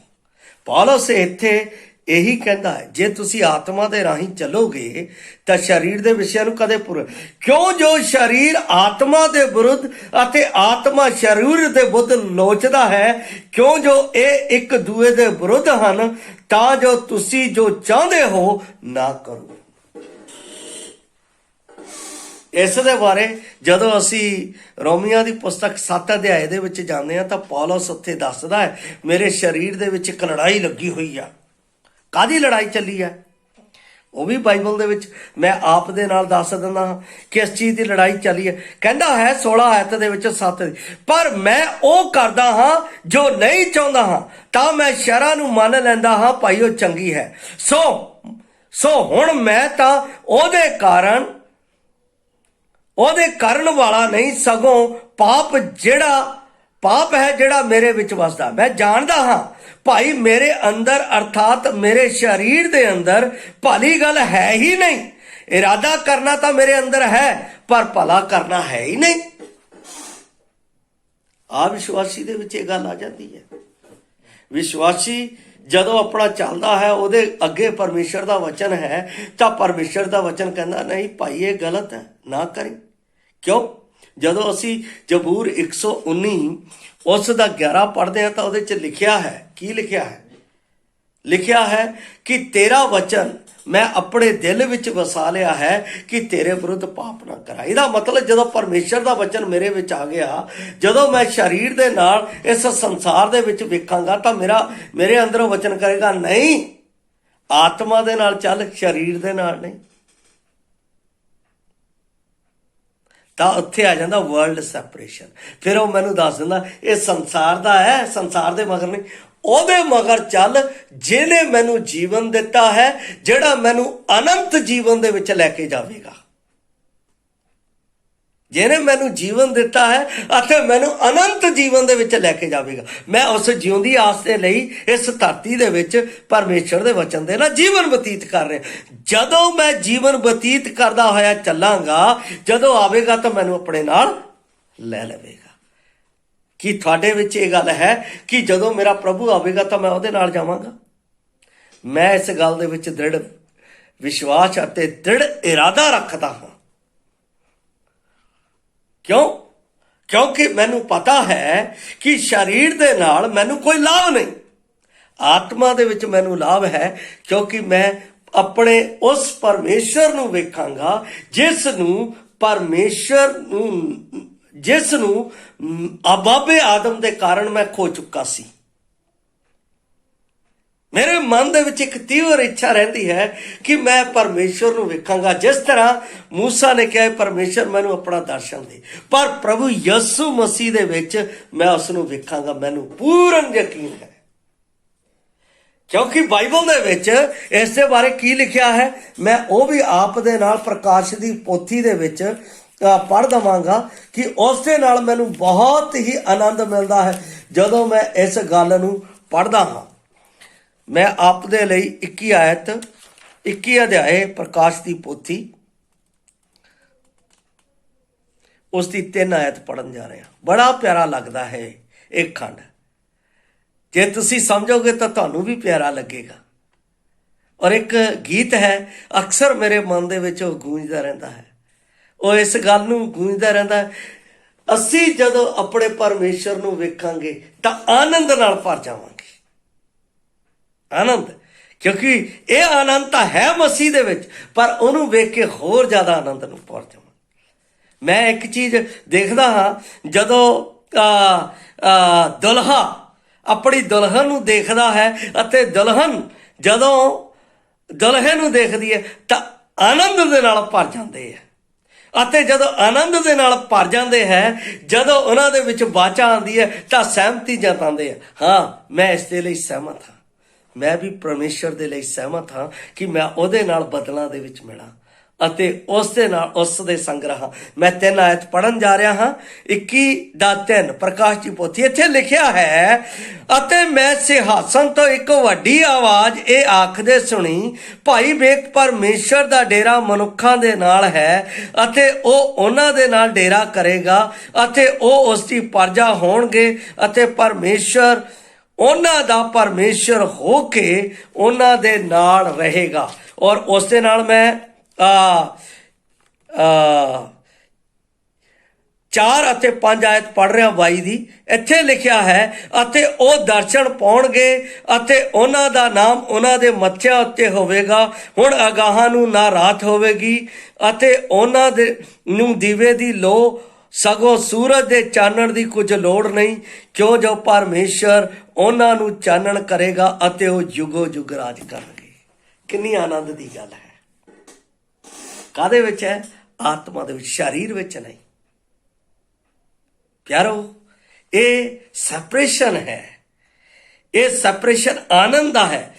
ਪੌਲਸ ਇੱਥੇ ਇਹੀ ਕਹਿੰਦਾ ਹੈ, ਜੇ ਤੁਸੀਂ ਆਤਮਾ ਦੇ ਰਾਹੀਂ ਚੱਲੋਗੇ ਤਾਂ ਸਰੀਰ ਦੇ ਵਿਸ਼ਿਆਂ ਨੂੰ ਕਦੇ ਪੂਰਾ, ਕਿਉਂ ਜੋ ਸਰੀਰ ਆਤਮਾ ਦੇ ਵਿਰੁੱਧ ਅਤੇ ਆਤਮਾ ਸਰੀਰ ਦੇ ਵਿਰੁੱਧ ਲੋਚਦਾ ਹੈ, ਕਿਉਂ ਜੋ ਇਹ ਇੱਕ ਦੂਏ ਦੇ ਵਿਰੁੱਧ ਹਨ, ਤਾਂ ਜੋ ਤੁਸੀਂ ਜੋ ਚਾਹੁੰਦੇ ਹੋ ਨਾ ਕਰੋ। ਇਸ ਦੇ ਬਾਰੇ ਜਦੋਂ ਅਸੀਂ ਰੋਮੀਆਂ ਦੀ ਪੁਸਤਕ 7 ਅਧਿਆਏ ਦੇ ਵਿੱਚ ਜਾਂਦੇ ਹਾਂ ਤਾਂ ਪੌਲਸ ਉੱਥੇ ਦੱਸਦਾ ਹੈ, ਮੇਰੇ ਸਰੀਰ ਦੇ ਵਿੱਚ ਇੱਕ ਲੜਾਈ ਲੱਗੀ ਹੋਈ ਆ। ਕਾਹਦੀ ਲੜਾਈ ਚੱਲੀ ਹੈ? ਉਹ ਵੀ ਬਾਈਬਲ ਦੇ ਵਿੱਚ ਮੈਂ ਆਪ ਦੇ ਨਾਲ ਦੱਸ ਦਿੰਦਾ ਹਾਂ ਕਿਸ ਚੀਜ਼ ਦੀ ਲੜਾਈ ਚੱਲੀ ਹੈ। ਕਹਿੰਦਾ ਹੈ 16 ਆਇਤ ਦੇ ਵਿੱਚ 7, ਪਰ ਮੈਂ ਉਹ ਕਰਦਾ ਹਾਂ ਜੋ ਨਹੀਂ ਚਾਹੁੰਦਾ ਹਾਂ, ਤਾਂ ਮੈਂ ਸ਼ਰ੍ਹਾ ਨੂੰ ਮੰਨ ਲੈਂਦਾ ਹਾਂ ਭਾਈ ਉਹ ਚੰਗੀ ਹੈ। ਸੋ ਹੁਣ ਮੈਂ ਤਾਂ ਉਹਦੇ ਕਰਨ ਵਾਲਾ ਨਹੀਂ, ਸਗੋਂ ਪਾਪ ਹੈ ਜਿਹੜਾ ਮੇਰੇ ਵਿੱਚ ਵਸਦਾ। ਮੈਂ ਜਾਣਦਾ ਹਾਂ ਭਾਈ ਮੇਰੇ ਅੰਦਰ ਅਰਥਾਤ ਮੇਰੇ ਸਰੀਰ ਦੇ ਅੰਦਰ ਭਲੀ ਗੱਲ ਹੈ ਹੀ ਨਹੀਂ। ਇਰਾਦਾ ਕਰਨਾ ਤਾਂ ਮੇਰੇ ਅੰਦਰ ਹੈ, ਪਰ ਭਲਾ ਕਰਨਾ ਹੈ ਹੀ ਨਹੀਂ। ਆ ਵਿਸ਼ਵਾਸੀ ਦੇ ਵਿੱਚ ਇਹ ਗੱਲ ਆ ਜਾਂਦੀ ਹੈ। ਵਿਸ਼ਵਾਸੀ ਜਦੋਂ ਆਪਣਾ ਚੱਲਦਾ ਹੈ, ਉਹਦੇ ਅੱਗੇ ਪਰਮੇਸ਼ਰ ਦਾ ਵਚਨ ਹੈ ਤਾਂ ਪਰਮੇਸ਼ਰ ਦਾ ਵਚਨ ਕਹਿੰਦਾ ਨਹੀਂ ਭਾਈ ਇਹ ਗਲਤ ਹੈ, ਨਾ ਕਰੀ। ਕਿਉਂ? ਜਦੋਂ ਅਸੀਂ ਜ਼ਬੂਰ 119 ਉਸ ਦਾ 11 ਪੜ੍ਹਦੇ ਹਾਂ ਤਾਂ ਉਹਦੇ 'ਚ ਲਿਖਿਆ ਹੈ, ਕੀ ਲਿਖਿਆ ਹੈ? ਲਿਖਿਆ ਹੈ ਕਿ ਤੇਰਾ ਵਚਨ ਮੈਂ ਆਪਣੇ ਦਿਲ ਵਿੱਚ ਵਸਾ ਲਿਆ ਹੈ ਕਿ ਤੇਰੇ ਵਿਰੁੱਧ ਪਾਪ ਨਾ ਕਰਾਂ। ਇਹਦਾ ਮਤਲਬ ਜਦੋਂ ਪਰਮੇਸ਼ਰ ਦਾ ਵਚਨ ਮੇਰੇ ਵਿੱਚ ਆ ਗਿਆ, ਜਦੋਂ ਮੈਂ ਸਰੀਰ ਦੇ ਨਾਲ ਇਸ ਸੰਸਾਰ ਦੇ ਵਿੱਚ ਵੇਖਾਂਗਾ ਤਾਂ ਮੇਰੇ ਅੰਦਰੋਂ ਵਚਨ ਕਰੇਗਾ, ਨਹੀਂ, ਆਤਮਾ ਦੇ ਨਾਲ ਚੱਲ, ਸਰੀਰ ਦੇ ਨਾਲ ਨਹੀਂ। ਤਾਂ ਉੱਥੇ ਆ ਜਾਂਦਾ ਵਰਲਡ ਸੈਪਰੇਸ਼ਨ। ਫਿਰ ਉਹ ਮੈਨੂੰ ਦੱਸ ਦਿੰਦਾ ਇਹ ਸੰਸਾਰ ਦਾ ਹੈ, ਸੰਸਾਰ ਦੇ ਮਗਰ ਨਹੀਂ, ਉਹਦੇ ਮਗਰ ਚੱਲ ਜਿਹਨੇ ਮੈਨੂੰ ਜੀਵਨ ਦਿੱਤਾ ਹੈ, ਜਿਹੜਾ ਮੈਨੂੰ ਅਨੰਤ ਜੀਵਨ ਦੇ ਵਿੱਚ ਲੈ ਕੇ ਜਾਵੇਗਾ। ਜਿਹਨੇ ਮੈਨੂੰ ਜੀਵਨ ਦਿੱਤਾ ਹੈ ਅਤੇ ਮੈਨੂੰ ਅਨੰਤ ਜੀਵਨ ਦੇ ਵਿੱਚ ਲੈ ਕੇ ਜਾਵੇਗਾ। ਮੈਂ ਉਸ ਜਿਉਂਦੀ ਆਸ ਦੇ ਲਈ ਇਸ ਧਰਤੀ ਦੇ ਵਿੱਚ ਪਰਮੇਸ਼ਰ ਦੇ ਵਚਨ ਦੇ ਨਾਲ ਜੀਵਨ ਬਤੀਤ ਕਰ ਰਿਹਾ। ਜਦੋਂ ਮੈਂ ਜੀਵਨ ਬਤੀਤ ਕਰਦਾ ਹੋਇਆ ਚੱਲਾਂਗਾ, ਜਦੋਂ ਆਵੇਗਾ ਤਾਂ ਮੈਨੂੰ ਆਪਣੇ ਨਾਲ ਲੈ ਲਵੇਗਾ। ਕੀ ਤੁਹਾਡੇ ਵਿੱਚ ਇਹ ਗੱਲ ਹੈ ਕਿ ਜਦੋਂ ਮੇਰਾ ਪ੍ਰਭੂ ਆਵੇਗਾ ਤਾਂ ਮੈਂ ਉਹਦੇ ਨਾਲ ਜਾਵਾਂਗਾ? ਮੈਂ ਇਸ ਗੱਲ ਦੇ ਵਿੱਚ ਦ੍ਰਿੜ ਵਿਸ਼ਵਾਸ ਅਤੇ ਦ੍ਰਿੜ ਇਰਾਦਾ ਰੱਖਦਾ ਹਾਂ। ਕਿਉਂ? ਕਿਉਂਕਿ ਮੈਨੂੰ ਪਤਾ ਹੈ ਕਿ ਸਰੀਰ ਦੇ ਨਾਲ ਮੈਨੂੰ ਕੋਈ ਲਾਭ ਨਹੀਂ, ਆਤਮਾ ਦੇ ਵਿੱਚ ਮੈਨੂੰ ਲਾਭ ਹੈ, ਕਿਉਂਕਿ ਮੈਂ ਆਪਣੇ ਉਸ ਪਰਮੇਸ਼ਰ ਨੂੰ ਵੇਖਾਂਗਾ ਜਿਸ ਨੂੰ ਬਾਬੇ ਆਦਮ ਦੇ ਕਾਰਨ ਮੈਂ ਖੋ ਚੁੱਕਾ ਸੀ। ਮੇਰੇ ਮਨ ਦੇ ਵਿੱਚ ਇੱਕ ਤੀਵਰ ਇੱਛਾ ਰਹਿੰਦੀ ਹੈ ਕਿ ਮੈਂ ਪਰਮੇਸ਼ਰ ਨੂੰ ਵੇਖਾਂਗਾ, ਜਿਸ ਤਰ੍ਹਾਂ ਮੂਸਾ ਨੇ ਕਿਹਾ ਪਰਮੇਸ਼ਰ ਮੈਨੂੰ ਆਪਣਾ ਦਰਸ਼ਨ ਦੇ। ਪਰ ਪ੍ਰਭੂ ਯਿਸੂ ਮਸੀਹ ਦੇ ਵਿੱਚ ਮੈਂ ਉਸ ਨੂੰ ਵੇਖਾਂਗਾ, ਮੈਨੂੰ ਪੂਰਨ ਯਕੀਨ ਹੈ। ਕਿਉਂਕਿ ਬਾਈਬਲ ਦੇ ਵਿੱਚ ਇਸ ਦੇ ਬਾਰੇ ਕੀ ਲਿਖਿਆ ਹੈ, ਮੈਂ ਉਹ ਵੀ ਆਪ ਦੇ ਨਾਲ ਪ੍ਰਕਾਸ਼ ਦੀ ਪੋਥੀ ਦੇ ਵਿੱਚ ਪੜ੍ਹ ਦੇਵਾਂਗਾ ਕਿ ਉਸ ਦੇ ਨਾਲ ਮੈਨੂੰ ਬਹੁਤ ਹੀ ਆਨੰਦ ਮਿਲਦਾ ਹੈ ਜਦੋਂ ਮੈਂ ਇਸ ਗੱਲ ਨੂੰ ਪੜ੍ਹਦਾ ਹਾਂ। ਮੈਂ ਆਪ ਦੇ ਲਈ 21 ਅਧਿਆਏ ਪ੍ਰਕਾਸ਼ ਦੀ ਪੋਥੀ ਉਸ ਦੀ 3 ਆਇਤ ਪੜ੍ਹਨ ਜਾ ਰਿਹਾ। ਬੜਾ ਪਿਆਰਾ ਲੱਗਦਾ ਹੈ ਇਹ ਖੰਡ। ਜੇ ਤੁਸੀਂ ਸਮਝੋਗੇ ਤਾਂ ਤੁਹਾਨੂੰ ਵੀ ਪਿਆਰਾ ਲੱਗੇਗਾ। ਔਰ ਇੱਕ ਗੀਤ ਹੈ, ਅਕਸਰ ਮੇਰੇ ਮਨ ਦੇ ਵਿੱਚ ਉਹ ਗੂੰਜਦਾ ਰਹਿੰਦਾ ਹੈ। ਉਹ ਇਸ ਗੱਲ ਨੂੰ ਗੂੰਜਦਾ ਰਹਿੰਦਾ ਹੈ, ਅਸੀਂ ਜਦੋਂ ਆਪਣੇ ਪਰਮੇਸ਼ਰ ਨੂੰ ਵੇਖਾਂਗੇ ਤਾਂ ਆਨੰਦ ਨਾਲ ਭਰ ਜਾਵਾਂਗੇ। ਆਨੰਦ, ਕਿਉਂਕਿ ਇਹ ਆਨੰਦ ਤਾਂ ਹੈ ਮਸੀਹ ਦੇ ਵਿੱਚ, ਪਰ ਉਹਨੂੰ ਵੇਖ ਕੇ ਹੋਰ ਜ਼ਿਆਦਾ ਆਨੰਦ ਨੂੰ ਭਰ ਜਾਵਾਂਗੇ। ਮੈਂ ਇੱਕ ਚੀਜ਼ ਦੇਖਦਾ ਹਾਂ, ਜਦੋਂ ਦੁਲਹਾ ਆਪਣੀ ਦੁਲਹਨ ਨੂੰ ਦੇਖਦਾ ਹੈ ਅਤੇ ਦੁਲਹਨ ਜਦੋਂ ਦੁਲਹੇ ਨੂੰ ਦੇਖਦੀ ਹੈ ਤਾਂ ਆਨੰਦ ਦੇ ਨਾਲ ਭਰ ਜਾਂਦੇ ਹੈ। ਅਤੇ ਜਦੋਂ ਆਨੰਦ ਦੇ ਨਾਲ ਭਰ ਜਾਂਦੇ ਹੈ, ਜਦੋਂ ਉਹਨਾਂ ਦੇ ਵਿੱਚ ਵਾਚਾ ਆਉਂਦੀ ਹੈ ਤਾਂ ਸਹਿਮਤੀ ਜਤਾਉਂਦੇ ਆ। ਹਾਂ, ਮੈਂ ਇਸ ਦੇ ਲਈ ਸਹਿਮਤ ਹਾਂ। ਮੈਂ ਵੀ ਪਰਮੇਸ਼ਰ ਦੇ ਲਈ ਸਹਿਮਤ ਹਾਂ ਕਿ ਮੈਂ ਉਹਦੇ ਨਾਲ ਬਦਲਾਂ ਦੇ ਵਿੱਚ ਮਿਲਾਂ ਅਤੇ ਉਸ ਦੇ ਨਾਲ ਉਸ ਦੇ ਸੰਗ ਰਹਾਂ। ਮੈਂ 3 ਆਇਤ ਪੜ੍ਹਨ ਜਾ ਰਿਹਾ ਹਾਂ। 21:3 ਪ੍ਰਕਾਸ਼ ਦੀ ਪੋਥੀ। ਇੱਥੇ ਲਿਖਿਆ ਹੈ, ਅਤੇ ਮੈਂ ਸਿੰਘਾਸਨ ਤੋਂ ਇੱਕ ਵੱਡੀ ਆਵਾਜ਼ ਇਹ ਆਖਦੇ ਸੁਣੀ, ਭਾਈ ਵੇਖ, ਪਰਮੇਸ਼ਰ ਦਾ ਡੇਰਾ ਮਨੁੱਖਾਂ ਦੇ ਨਾਲ ਹੈ ਅਤੇ ਉਹ ਉਹਨਾਂ ਦੇ ਨਾਲ ਡੇਰਾ ਕਰੇਗਾ ਅਤੇ ਉਹ ਉਸ ਦੀ ਪ੍ਰਜਾ ਹੋਣਗੇ ਅਤੇ ਪਰਮੇਸ਼ਰ ਉਹਨਾਂ ਦਾ ਪਰਮੇਸ਼ਰ ਹੋ ਕੇ ਉਹਨਾਂ ਦੇ ਨਾਲ ਰਹੇਗਾ। ਔਰ ਉਸ ਦੇ ਨਾਲ ਮੈਂ 4 ਅਤੇ 5 ਆਇਤ ਪੜ੍ਹ ਰਿਹਾ 22 ਦੀ। ਇੱਥੇ ਲਿਖਿਆ ਹੈ, ਅਤੇ ਉਹ ਦਰਸ਼ਨ ਪਾਉਣਗੇ ਅਤੇ ਉਹਨਾਂ ਦਾ ਨਾਮ ਉਹਨਾਂ ਦੇ ਮੱਥਿਆਂ ਉੱਤੇ ਹੋਵੇਗਾ। ਹੁਣ ਅਗਾਹਾਂ ਨੂੰ ਨਾ ਰਾਤ ਹੋਵੇਗੀ ਅਤੇ ਉਹਨਾਂ ਦੇ ਨੂੰ ਦੀਵੇ ਦੀ ਲੋ, ਸਗੋਂ ਸੂਰਜ ਦੇ ਚਾਨਣ ਦੀ ਕੁਝ ਲੋੜ ਨਹੀਂ, ਕਿਉਂ ਜੋ ਪਰਮੇਸ਼ਰ ਉਹਨਾਂ ਨੂੰ ਚਾਨਣ ਕਰੇਗਾ ਅਤੇ ਉਹ ਯੁਗੋ ਯੁਗ ਰਾਜ ਕਰਨਗੇ। ਕਿੰਨੀ ਆਨੰਦ ਦੀ ਗੱਲ ਹੈ। ਕਾਹਦੇ ਵਿੱਚ ਹੈ? ਆਤਮਾ ਦੇ ਵਿੱਚ, ਸਰੀਰ ਵਿੱਚ ਨਹੀਂ। ਪਿਆਰੋ, ਇਹ ਸੈਪਰੇਸ਼ਨ ਹੈ। ਇਹ ਸੈਪਰੇਸ਼ਨ ਆਨੰਦ ਦਾ ਹੈ।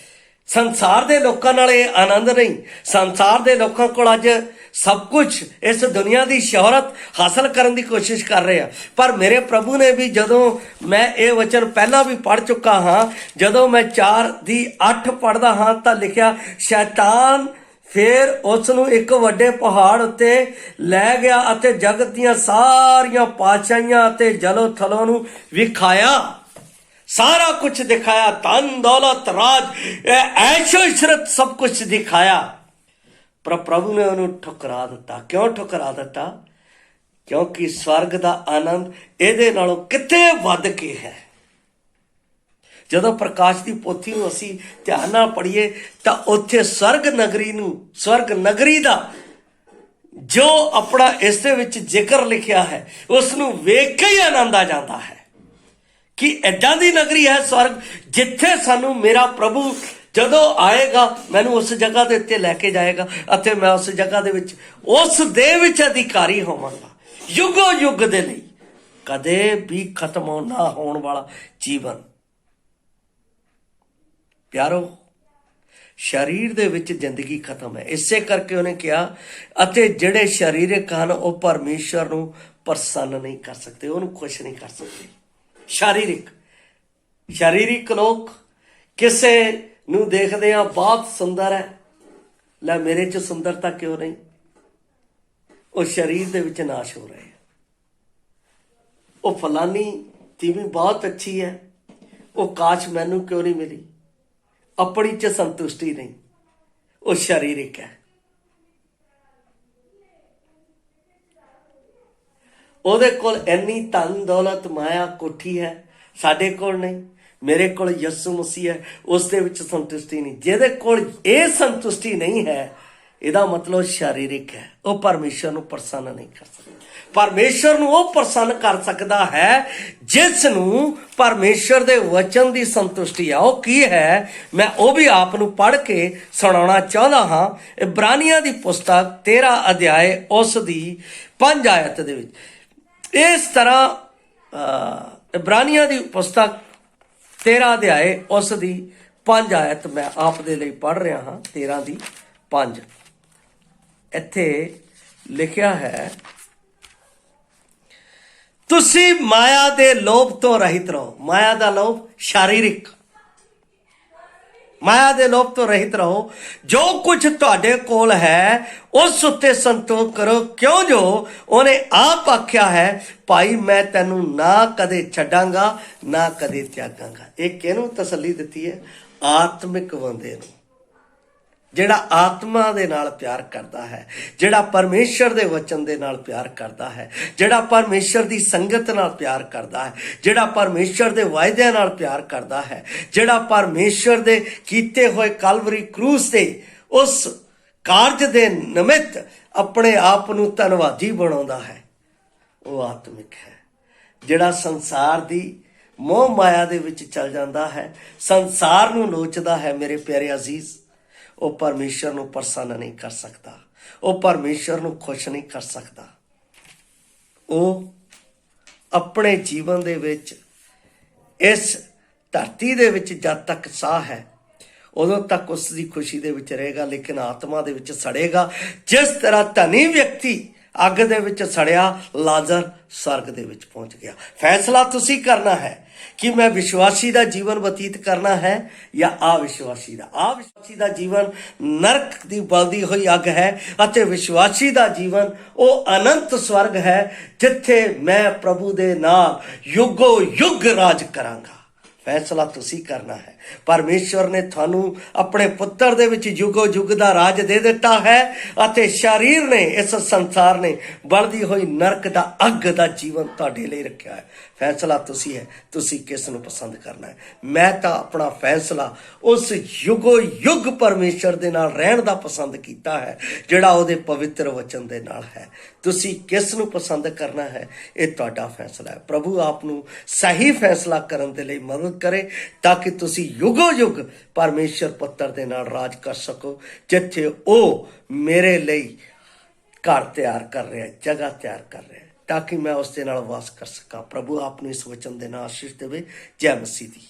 ਸੰਸਾਰ ਦੇ ਲੋਕਾਂ ਨਾਲ ਇਹ ਆਨੰਦ ਨਹੀਂ। ਸੰਸਾਰ ਦੇ ਲੋਕਾਂ ਕੋਲ ਅੱਜ ਸਭ ਕੁਝ, ਇਸ ਦੁਨੀਆ ਦੀ ਸ਼ੋਹਰਤ ਹਾਸਲ ਕਰਨ ਦੀ ਕੋਸ਼ਿਸ਼ ਕਰ ਰਹੇ ਆ। ਪਰ ਮੇਰੇ ਪ੍ਰਭੂ ਨੇ ਵੀ, ਜਦੋਂ ਮੈਂ ਇਹ ਵਚਨ ਪਹਿਲਾਂ ਵੀ ਪੜ੍ਹ ਚੁੱਕਾ ਹਾਂ, ਜਦੋਂ ਮੈਂ 4:8 ਪੜ੍ਹਦਾ ਹਾਂ ਤਾਂ ਲਿਖਿਆ, ਸ਼ੈਤਾਨ ਫਿਰ ਉਸ ਨੂੰ ਇੱਕ ਵੱਡੇ ਪਹਾੜ ਉੱਤੇ ਲੈ ਗਿਆ ਅਤੇ ਜਗਤ ਦੀਆਂ ਸਾਰੀਆਂ ਪਾਤਸ਼ਾਹੀਆਂ ਅਤੇ ਜਲੋ ਥਲੋਂ ਨੂੰ ਵਿਖਾਇਆ। ਸਾਰਾ ਕੁਝ ਦਿਖਾਇਆ, ਧਨ ਦੌਲਤ ਰਾਜ ਐਸ਼ੋ ਇਸ਼ਰਤ ਸਭ ਕੁਝ ਦਿਖਾਇਆ। ਪਰ ਪ੍ਰਭੂ ਨੇ ਉਹਨੂੰ ਠੁਕਰਾ ਦਿੱਤਾ। ਕਿਉਂ ਠੁਕਰਾ ਦਿੱਤਾ? ਕਿਉਂਕਿ ਸਵਰਗ ਦਾ ਆਨੰਦ ਇਹਦੇ ਨਾਲੋਂ ਕਿਤੇ ਵੱਧ ਕੇ ਹੈ। ਜਦੋਂ ਪ੍ਰਕਾਸ਼ ਦੀ ਪੋਥੀ ਨੂੰ ਅਸੀਂ ਧਿਆਨ ਨਾਲ ਪੜ੍ਹੀਏ ਤਾਂ ਉੱਥੇ ਸਵਰਗ ਨਗਰੀ ਦਾ ਜੋ ਆਪਣਾ ਇਸ ਦੇ ਵਿੱਚ ਜ਼ਿਕਰ ਲਿਖਿਆ ਹੈ ਉਸ ਨੂੰ ਵੇਖ ਕੇ ਹੀ ਆਨੰਦ ਆ ਜਾਂਦਾ ਹੈ ਕਿ ਏਦਾਂ ਦੀ ਨਗਰੀ ਹੈ ਸਵਰਗ, ਜਿੱਥੇ ਸਾਨੂੰ ਮੇਰਾ ਪ੍ਰਭੂ ਜਦੋਂ ਆਏਗਾ ਮੈਨੂੰ ਉਸ ਜਗ੍ਹਾ ਦੇ ਉੱਤੇ ਲੈ ਕੇ ਜਾਏਗਾ ਅਤੇ ਮੈਂ ਉਸ ਜਗ੍ਹਾ ਦੇ ਵਿੱਚ ਉਸ ਦੇ ਵਿੱਚ ਅਧਿਕਾਰੀ ਹੋਵਾਂਗਾ ਯੁਗੋ ਯੁਗ ਦੇ ਲਈ, ਕਦੇ ਵੀ ਖਤਮ ਨਾ ਹੋਣ ਵਾਲਾ ਜੀਵਨ। ਪਿਆਰੋ, ਸਰੀਰ ਦੇ ਵਿੱਚ ਜ਼ਿੰਦਗੀ ਖਤਮ ਹੈ, ਇਸੇ ਕਰਕੇ ਉਹਨੇ ਕਿਹਾ ਅਤੇ ਜਿਹੜੇ ਸਰੀਰਕ ਹਨ ਉਹ ਪਰਮੇਸ਼ਰ ਨੂੰ ਪ੍ਰਸੰਨ ਨਹੀਂ ਕਰ ਸਕਦੇ, ਉਹਨੂੰ ਖੁਸ਼ ਨਹੀਂ ਕਰ ਸਕਦੇ। ਸਰੀਰਿਕ ਲੋਕ ਕਿਸੇ ਨੂੰ ਦੇਖਦੇ ਆ ਬਹੁਤ ਸੁੰਦਰ ਹੈ, ਲੈ ਮੇਰੇ 'ਚ ਸੁੰਦਰਤਾ ਕਿਉਂ ਨਹੀਂ? ਉਹ ਸਰੀਰ ਦੇ ਵਿੱਚ ਨਾਸ਼ ਹੋ ਰਹੇ। ਉਹ ਫਲਾਨੀ ਤੀਵੀਂ ਬਹੁਤ ਅੱਛੀ ਹੈ, ਉਹ ਕਾਸ਼ ਮੈਨੂੰ ਕਿਉਂ ਨਹੀਂ ਮਿਲੀ? ਆਪਣੀ 'ਚ ਸੰਤੁਸ਼ਟੀ ਨਹੀਂ, ਉਹ ਸਰੀਰਿਕ ਹੈ। ਉਹਦੇ ਕੋਲ ਇੰਨੀ ਧਨ ਦੌਲਤ ਮਾਇਆ ਕੋਠੀ ਹੈ, ਸਾਡੇ ਕੋਲ ਨਹੀਂ। ਮੇਰੇ ਕੋਲ ਯਿਸੂ ਮਸੀਹ ਹੈ, ਉਸ ਦੇ ਵਿੱਚ ਸੰਤੁਸ਼ਟੀ ਨਹੀਂ। ਜਿਹਦੇ ਕੋਲ ਇਹ ਸੰਤੁਸ਼ਟੀ ਨਹੀਂ ਹੈ ਇਹਦਾ ਮਤਲਬ ਸਰੀਰਿਕ ਹੈ, ਉਹ ਪਰਮੇਸ਼ਰ ਨੂੰ ਪ੍ਰਸੰਨ ਨਹੀਂ ਕਰ ਸਕਦਾ। ਪਰਮੇਸ਼ਰ ਨੂੰ ਉਹ ਪ੍ਰਸੰਨ ਕਰ ਸਕਦਾ ਹੈ ਜਿਸ ਨੂੰ ਪਰਮੇਸ਼ਰ ਦੇ ਵਚਨ ਦੀ ਸੰਤੁਸ਼ਟੀ ਆ। ਉਹ ਕੀ ਹੈ, ਮੈਂ ਉਹ ਵੀ ਆਪ ਨੂੰ ਪੜ੍ਹ ਕੇ ਸੁਣਾਉਣਾ ਚਾਹੁੰਦਾ ਹਾਂ। ਇਬਰਾਨੀਆਂ ਦੀ ਪੁਸਤਕ 13 ਅਧਿਆਏ ਉਸ ਦੀ 5 ਆਇਤ ਦੇ ਵਿੱਚ ਇਸ ਤਰ੍ਹਾਂ, ਇਬਰਾਨੀਆਂ ਦੀ ਪੁਸਤਕ 13 ਅਧਿਆਏ ਉਸ ਦੀ 5 ਆਇਤ ਮੈਂ ਆਪ ਦੇ ਲਈ ਪੜ੍ਹ ਰਿਹਾ ਹਾਂ। 13 ਦੀ 5 ਇੱਥੇ ਲਿਖਿਆ ਹੈ, ਤੁਸੀਂ ਮਾਇਆ ਦੇ ਲੋਭ ਤੋਂ ਰਹਿਤ ਰਹੋ। ਮਾਇਆ ਦਾ ਲੋਭ ਸਰੀਰਿਕ, ਮਾਇਆ ਦੇ ਲੋਭ ਤੋਂ ਰਹਿਤ ਰਹੋ। ਜੋ ਕੁਝ ਤੁਹਾਡੇ ਕੋਲ ਹੈ ਉਸ ਉੱਤੇ ਸੰਤੋਖ ਕਰੋ, ਕਿਉਂ ਜੋ ਉਹਨੇ ਆਪ ਆਖਿਆ ਹੈ, ਭਾਈ ਮੈਂ ਤੈਨੂੰ ਨਾ ਕਦੇ ਛੱਡਾਂਗਾ ਨਾ ਕਦੇ ਤਿਆਗਾਂਗਾ। ਇਹ ਕਿਹਨੂੰ ਤਸੱਲੀ ਦਿੱਤੀ ਹੈ? ਆਤਮਿਕ ਬੰਦੇ ਨੂੰ, ਜਿਹੜਾ ਆਤਮਾ ਦੇ ਨਾਲ ਪਿਆਰ ਕਰਦਾ ਹੈ, ਜਿਹੜਾ ਪਰਮੇਸ਼ਰ ਦੇ ਵਚਨ ਦੇ ਨਾਲ ਪਿਆਰ ਕਰਦਾ ਹੈ, ਜਿਹੜਾ ਪਰਮੇਸ਼ਰ ਦੀ ਸੰਗਤ ਨਾਲ ਪਿਆਰ ਕਰਦਾ ਹੈ, ਜਿਹੜਾ ਪਰਮੇਸ਼ਰ ਦੇ ਵਾਅਦਿਆਂ ਨਾਲ ਪਿਆਰ ਕਰਦਾ ਹੈ, ਜਿਹੜਾ ਪਰਮੇਸ਼ਰ ਦੇ ਕੀਤੇ ਹੋਏ ਕਲਵਰੀ ਕਰੂਸ ਦੇ ਉਸ ਕਾਰਜ ਦੇ ਨਿਮਿਤ ਆਪਣੇ ਆਪ ਨੂੰ ਧੰਨਵਾਦੀ ਬਣਾਉਂਦਾ ਹੈ, ਉਹ ਆਤਮਿਕ ਹੈ। ਜਿਹੜਾ ਸੰਸਾਰ ਦੀ ਮੋਹ ਮਾਇਆ ਦੇ ਵਿੱਚ ਚਲ ਜਾਂਦਾ ਹੈ, ਸੰਸਾਰ ਨੂੰ ਲੋਚਦਾ ਹੈ, ਮੇਰੇ ਪਿਆਰੇ ਅਜ਼ੀਜ਼, ਉਹ ਪਰਮੇਸ਼ਰ ਨੂੰ ਪ੍ਰਸੰਨ ਨਹੀਂ ਕਰ ਸਕਦਾ, ਉਹ ਪਰਮੇਸ਼ਰ ਨੂੰ ਖੁਸ਼ ਨਹੀਂ ਕਰ ਸਕਦਾ। ਉਹ ਆਪਣੇ ਜੀਵਨ ਦੇ ਵਿੱਚ ਇਸ ਧਰਤੀ ਦੇ ਵਿੱਚ ਜਦ ਤੱਕ ਸਾਹ ਹੈ ਉਦੋਂ ਤੱਕ ਉਸ ਦੀ ਖੁਸ਼ੀ ਦੇ ਵਿੱਚ ਰਹੇਗਾ, ਲੇਕਿਨ ਆਤਮਾ ਦੇ ਵਿੱਚ ਸੜੇਗਾ। ਜਿਸ ਤਰ੍ਹਾਂ ਧਨੀ ਵਿਅਕਤੀ ਅੱਗ ਦੇ ਵਿੱਚ ਸੜਿਆ, ਲਾਜ਼ਰ ਸਵਰਗ ਦੇ ਵਿੱਚ ਪਹੁੰਚ ਗਿਆ। ਫੈਸਲਾ ਤੁਸੀਂ ਕਰਨਾ ਹੈ ਕਿ ਮੈਂ ਵਿਸ਼ਵਾਸੀ ਦਾ ਜੀਵਨ ਬਤੀਤ ਕਰਨਾ ਹੈ ਜਾਂ ਅਵਿਸ਼ਵਾਸੀ ਦਾ। ਅਵਿਸ਼ਵਾਸੀ ਦਾ ਜੀਵਨ ਨਰਕ ਦੀ ਬਲਦੀ ਹੋਈ ਅੱਗ ਹੈ ਅਤੇ ਵਿਸ਼ਵਾਸੀ ਦਾ ਜੀਵਨ ਉਹ ਅਨੰਤ ਸਵਰਗ ਹੈ ਜਿੱਥੇ ਮੈਂ ਪ੍ਰਭੂ ਦੇ ਨਾਲ ਯੁਗੋ ਯੁਗ ਰਾਜ ਕਰਾਂਗਾ। ਫੈਸਲਾ ਤੁਸੀਂ ਕਰਨਾ ਹੈ। ਪਰਮੇਸ਼ਵਰ ਨੇ ਤੁਹਾਨੂੰ ਆਪਣੇ ਪੁੱਤਰ ਦੇ ਵਿੱਚ ਯੁਗੋ ਯੁਗ ਦਾ ਰਾਜ ਦੇ ਦਿੱਤਾ ਹੈ ਅਤੇ ਸਰੀਰ ਨੇ, ਇਸ ਸੰਸਾਰ ਨੇ ਬਲਦੀ ਹੋਈ ਨਰਕ ਦਾ ਅੱਗ ਦਾ ਜੀਵਨ ਤੁਹਾਡੇ ਲਈ ਰੱਖਿਆ ਹੈ। ਫੈਸਲਾ ਤੁਸੀਂ ਹੈ, ਤੁਸੀਂ ਕਿਸ ਨੂੰ ਪਸੰਦ ਕਰਨਾ ਹੈ। ਮੈਂ ਤਾਂ ਆਪਣਾ ਫੈਸਲਾ ਉਸ ਯੁਗੋ ਯੁਗ ਪਰਮੇਸ਼ਰ ਦੇ ਨਾਲ ਰਹਿਣ ਦਾ ਪਸੰਦ ਕੀਤਾ ਹੈ ਜਿਹੜਾ ਉਹਦੇ ਪਵਿੱਤਰ ਵਚਨ ਦੇ ਨਾਲ ਹੈ। ਤੁਸੀਂ ਕਿਸ ਨੂੰ ਪਸੰਦ ਕਰਨਾ ਹੈ, ਇਹ ਤੁਹਾਡਾ ਫੈਸਲਾ ਹੈ। ਪ੍ਰਭੂ ਆਪ ਨੂੰ ਸਹੀ ਫੈਸਲਾ ਕਰਨ ਦੇ ਲਈ ਮਦਦ ਕਰੇ ਤਾਂ ਕਿ ਤੁਸੀਂ ਯੁਗੋ ਯੁਗ ਪਰਮੇਸ਼ਰ ਪੁੱਤਰ ਦੇ ਨਾਲ ਰਾਜ ਕਰ ਸਕੋ, ਜਿੱਥੇ ਉਹ ਮੇਰੇ ਲਈ ਘਰ ਤਿਆਰ ਕਰ ਰਿਹਾ, ਜਗ੍ਹਾ ਤਿਆਰ ਕਰ ਰਿਹਾ, ਤਾਂ ਕਿ ਮੈਂ ਉਸ ਦੇ ਨਾਲ ਵਾਸ ਕਰ ਸਕਾਂ। ਪ੍ਰਭੂ ਆਪ ਨੂੰ ਇਸ ਵਚਨ ਦੇ ਨਾਲ ਆਸ਼ੀਸ਼ ਦੇਵੇ। ਜੈ ਮਸੀਹ ਦੀ।